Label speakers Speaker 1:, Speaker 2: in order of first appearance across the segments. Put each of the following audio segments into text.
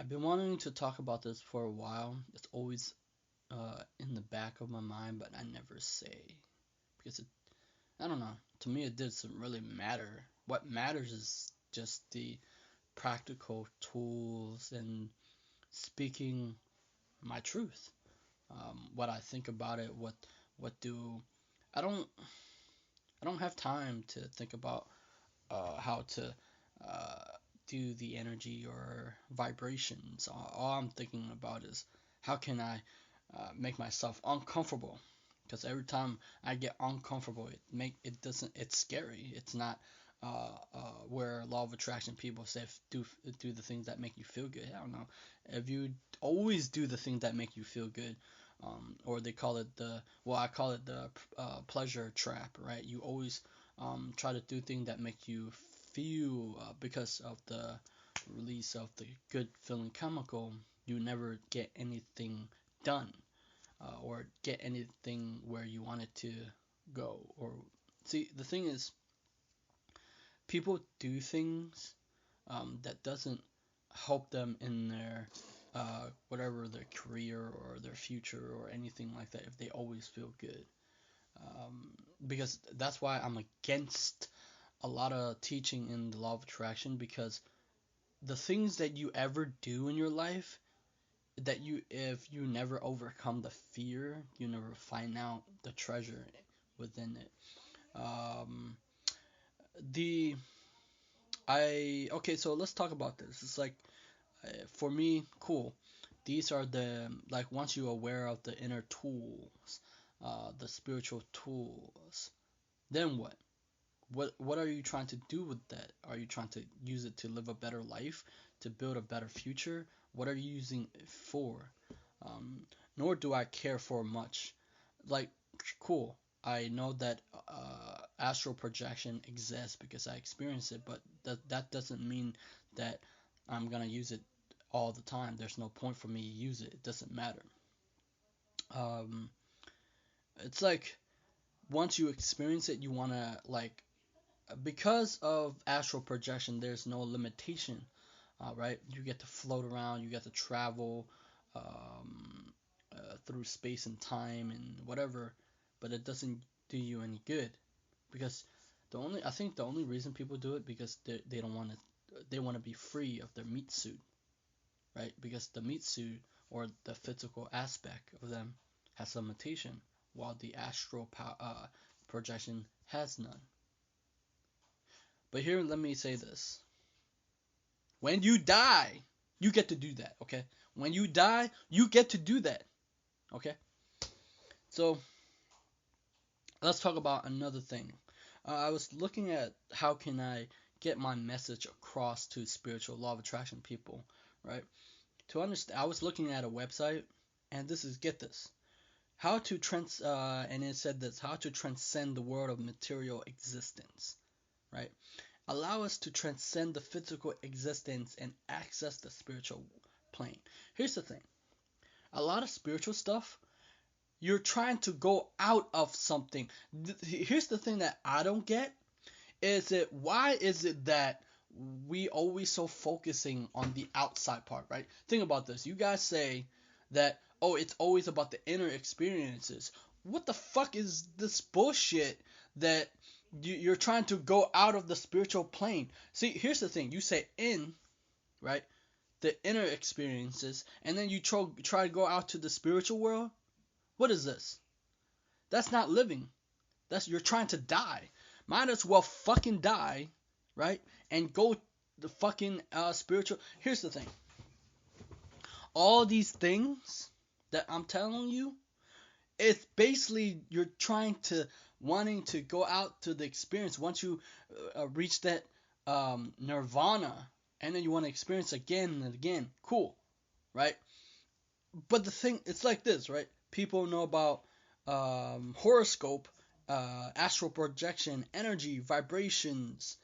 Speaker 1: I've been wanting to talk about this for a while. It's always in the back of my mind, but I never say because I don't know. To me, it doesn't really matter. What matters is just the practical tools and speaking my truth. What I think about it. What do I don't I don't have time to think about how to uh, do the energy or vibrations. All I'm thinking about is how can I make myself uncomfortable. Because every time I get uncomfortable, it doesn't it's scary. It's not where law of attraction people say do the things that make you feel good. I don't know if you always do the things that make you feel good, or they call it I call it the pleasure trap, right? You always try to do things that make you feel because of the release of the good feeling chemical, you never get anything done or get anything where you want it to go. Or see, the thing is, people do things that doesn't help them in their whatever their career or their future or anything like that if they always feel good. Because that's why I'm against a lot of teaching in the law of attraction because the things that you ever do in your life that you if you never overcome the fear, you never find out the treasure within it. Um, the I okay, so let's talk about this. It's like for me, cool. These are the like once you're aware of the inner tools, the spiritual tools. Then what? What are you trying to do with that? Are you trying to use it to live a better life, to build a better future? What are you using it for? Um, Nor do I care for much. Like, cool. I know that astral projection exists because I experience it, but that doesn't mean that I'm gonna use it all the time. There's no point for me to use it. It doesn't matter. Um, it's like once you experience it, you wanna like because of astral projection, there's no limitation, right? You get to float around, you get to travel um, through space and time and whatever, but it doesn't do you any good because I think the only reason people do it because they don't want to they want to be free of their meat suit, right? Because the meat suit or the physical aspect of them has limitation, while the astral projection has none. But here, let me say this. When you die, you get to do that, okay? When you die, you get to do that, okay? So, let's talk about another thing. I was looking at how can I get my message across to spiritual law of attraction people, right? To understand, I was looking at a website, and this is get this. How to and it said this, how to transcend the world of material existence, right? Allow us to transcend the physical existence and access the spiritual plane. Here's the thing. A lot of spiritual stuff, you're trying to go out of something. Here's the thing that I don't get is it why is it that we always so focusing on the outside part, right? Think about this. You guys say that oh, it's always about the inner experiences. What the fuck is this bullshit that you're trying to go out of the spiritual plane? See, here's the thing. You say in, right? The inner experiences, and then you try to go out to the spiritual world. What is this? That's not living. That's you're trying to die. Might as well fucking die, right? And go the fucking spiritual. Here's the thing. All these things that I'm telling you, it's basically you're trying to wanting to go out to the experience once you reach that nirvana, and then you want to experience again and again. Cool, right? But the thing, it's like this, right? People know about horoscope, astral projection, energy, vibrations,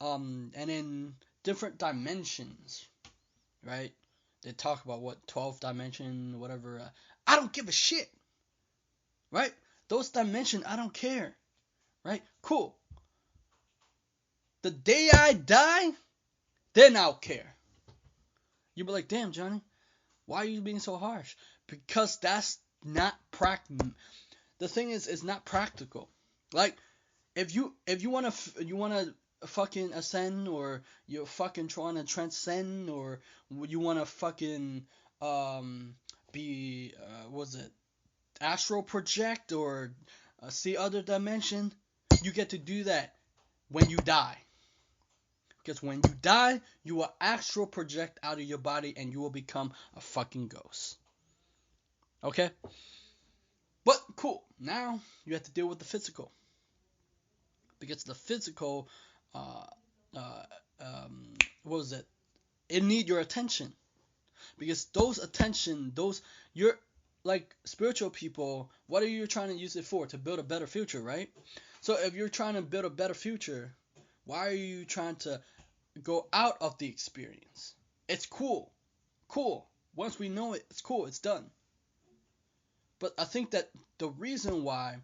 Speaker 1: and in different dimensions, right? They talk about what 12th dimension, whatever. I don't give a shit, right? Those dimensions, I don't care, right? Cool. The day I die, then I'll care. You'd be like, damn, Johnny, why are you being so harsh? Because that's not the thing is, it's not practical. Like, if you wanna fucking ascend, or you're fucking trying to transcend, or you wanna fucking um be was it astral project, or see other dimension, you get to do that when you die. Because when you die, you will astral project out of your body and you will become a fucking ghost. Okay? But cool. Now you have to deal with the physical. Because the physical, uh, uh, what was it? It need your attention. Because you're like spiritual people. What are you trying to use it for? To build a better future, right? So if you're trying to build a better future, why are you trying to go out of the experience? It's cool, cool. Once we know it, it's cool. It's done. But I think that the reason why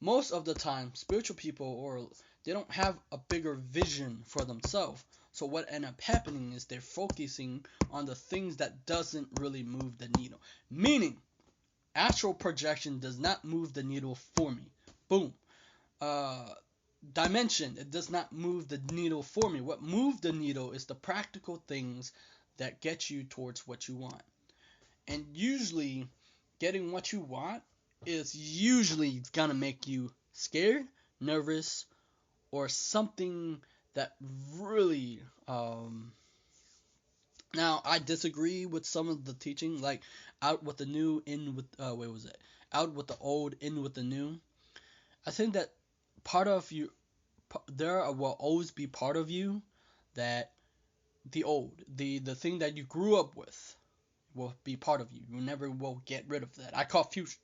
Speaker 1: most of the time spiritual people, or they don't have a bigger vision for themselves, so what end up happening is they're focusing on the things that doesn't really move the needle, meaning astral projection does not move the needle for me. Boom. uh Dimension, it does not move the needle for me. What moves the needle is the practical things that get you towards what you want. And usually getting what you want is usually gonna make you scared, nervous, or something that really now I disagree with some of the teaching, like out with the new, in with wait, was it out with the old, in with the new. I think that part of you, there will always be part of you that the old, the thing that you grew up with will be part of you. You never will get rid of that. I call fusion.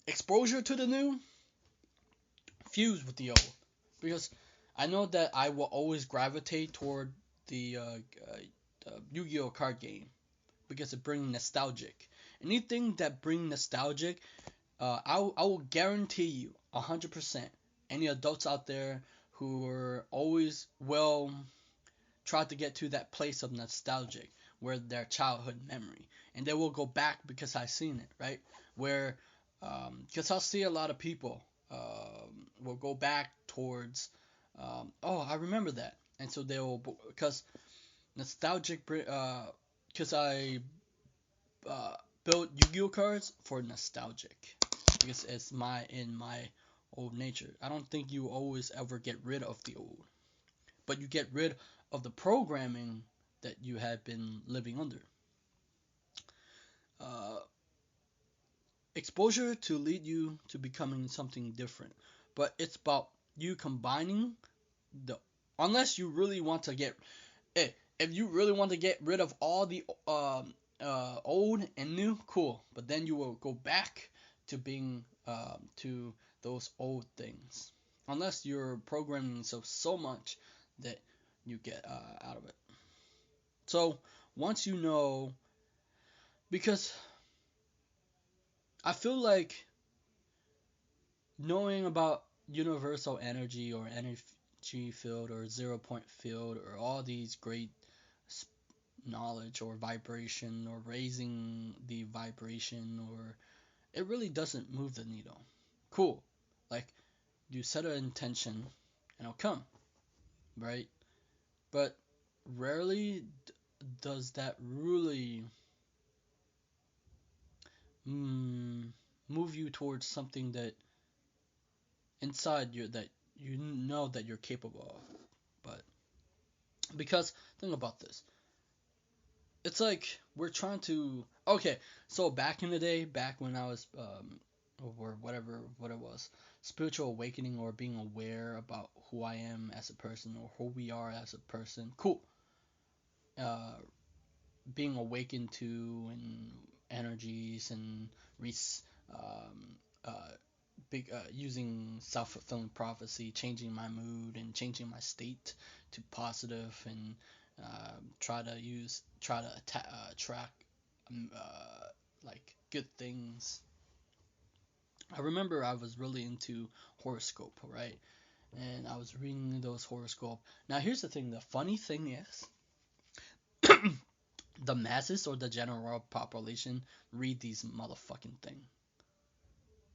Speaker 1: Exposure to the new, fuse with the old, because I know that I will always gravitate toward the Yu-Gi-Oh card game because it brings nostalgic. Anything that brings nostalgic, I will guarantee you 100%. Any adults out there who are always try to get to that place of nostalgic where their childhood memory, and they will go back because I've seen it, right? Where because I'll see a lot of people will go back towards oh, I remember that, and so they will, because nostalgic, because I uh, built Yu-Gi-Oh cards for nostalgic, because it's my old nature. I don't think you always ever get rid of the old, but you get rid of the programming that you have been living under. Uh, Exposure to lead you to becoming something different, but it's about you combining the. Unless you really want to get, if you really want to get rid of all the old and new, cool. But then you will go back to being to those old things, unless you're programming so much that you get out of it. So once you know, because I feel like knowing about universal energy, or energy field, or 0 point field, or all these great knowledge, or vibration, or raising the vibration, or it really doesn't move the needle. Cool. Like, you set an intention and it'll come, right? But rarely does that really mm, move you towards something that inside you, that you know that you're capable of. But because think about this, it's like we're trying to, okay, so back in the day, back when I was or whatever what it was, spiritual awakening, or being aware about who I am as a person, or who we are as a person, cool. uh Being awakened to, and energies, and um uh big using self-fulfilling prophecy, changing my mood and changing my state to positive, and try to track like good things. I remember I was really into horoscope, right? And I was reading those horoscope. Now here's the thing. The funny thing is, the masses or the general population read these motherfucking thing.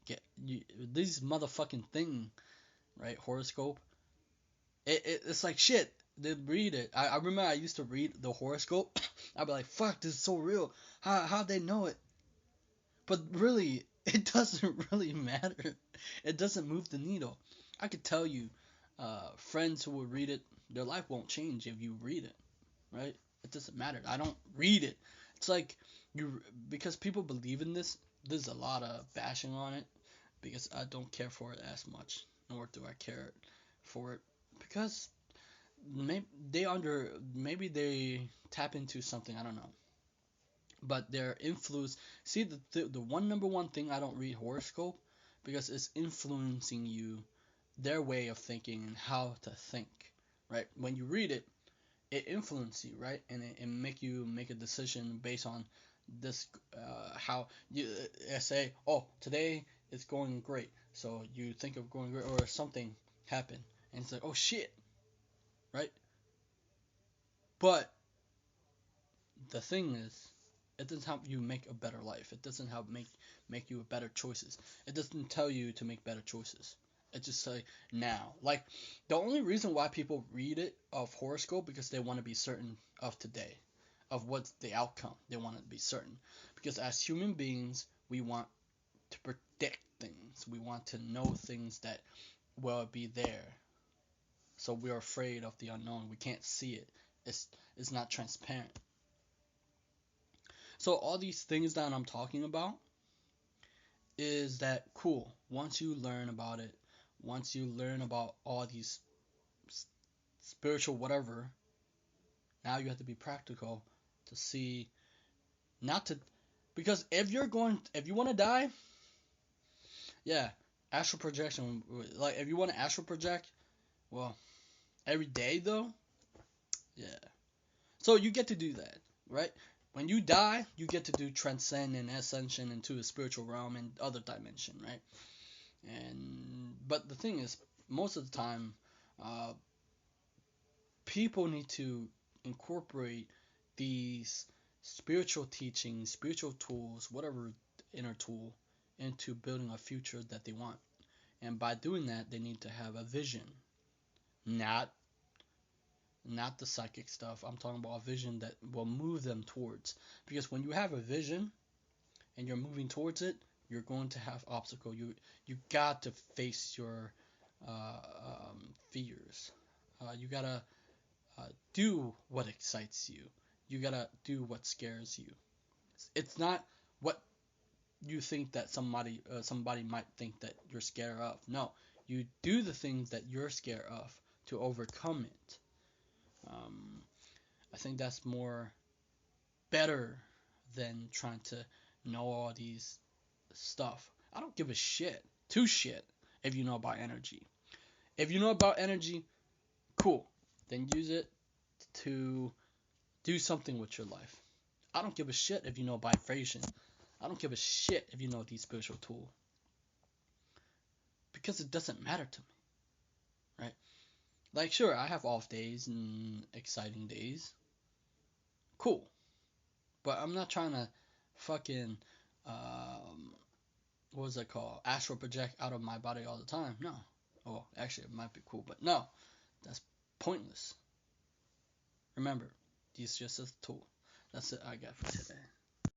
Speaker 1: Get you, these motherfucking thing, right? Horoscope. It's like shit. They read it. I remember I used to read the horoscope. I'd be like, fuck, this is so real. How they know it? But really, it doesn't really matter. It doesn't move the needle. I could tell you, friends who would read it, their life won't change if you read it, right? It doesn't matter. I don't read it. It's like you because people believe in this. There's a lot of bashing on it because I don't care for it as much, nor do I care for it because maybe they tap into something I don't know, but their influence. See the one number one thing I don't read horoscope because it's influencing you, their way of thinking and how to think, right? When you read it, it influences you, right? And it make you make a decision based on this, how you say, oh, today is going great, so you think of going great, or something happened, and it's like, oh shit, right? But the thing is, it doesn't help you make a better life. It doesn't help make you better choices. It doesn't tell you to make better choices. It just say now. Like the only reason why people read it of horoscope because they want to be certain of today, of what's the outcome. They want to be certain because as human beings, we want to predict things. We want to know things that will be there. So we're afraid of the unknown. We can't see it. It's it's not transparent. So all these things that I'm talking about is that cool. Once you learn about it, once you learn about all these spiritual whatever, now you have to be practical to see not to because if you want to die, yeah, astral projection like if you want to astral project, well, every day though, yeah. So you get to do that, right? When you die, you get to do transcend and ascension into a spiritual realm and other dimension, right? And but the thing is, most of the time, uh, people need to incorporate these spiritual teachings, spiritual tools, whatever inner tool, into building a future that they want. And by doing that, they need to have a vision, not not the psychic stuff. I'm talking about a vision that will move them towards. Because when you have a vision and you're moving towards it, you're going to have obstacle. You got to face your fears. You gotta do what excites you. You gotta do what scares you. It's not what you think that somebody might think that you're scared of. No, you do the things that you're scared of to overcome it. Um, I think that's more better than trying to know all these stuff. I don't give a shit. Two shit if you know about energy. If you know about energy, cool. Then use it to do something with your life. I don't give a shit if you know vibration. I don't give a shit if you know these spiritual tools because it doesn't matter to me, right? Like, sure, I have off days and exciting days. Cool. But I'm not trying to fucking, um, what was it called? Astral project out of my body all the time. No. Oh, actually, it might be cool, but no. That's pointless. Remember, these just a tool. That's it I got for today.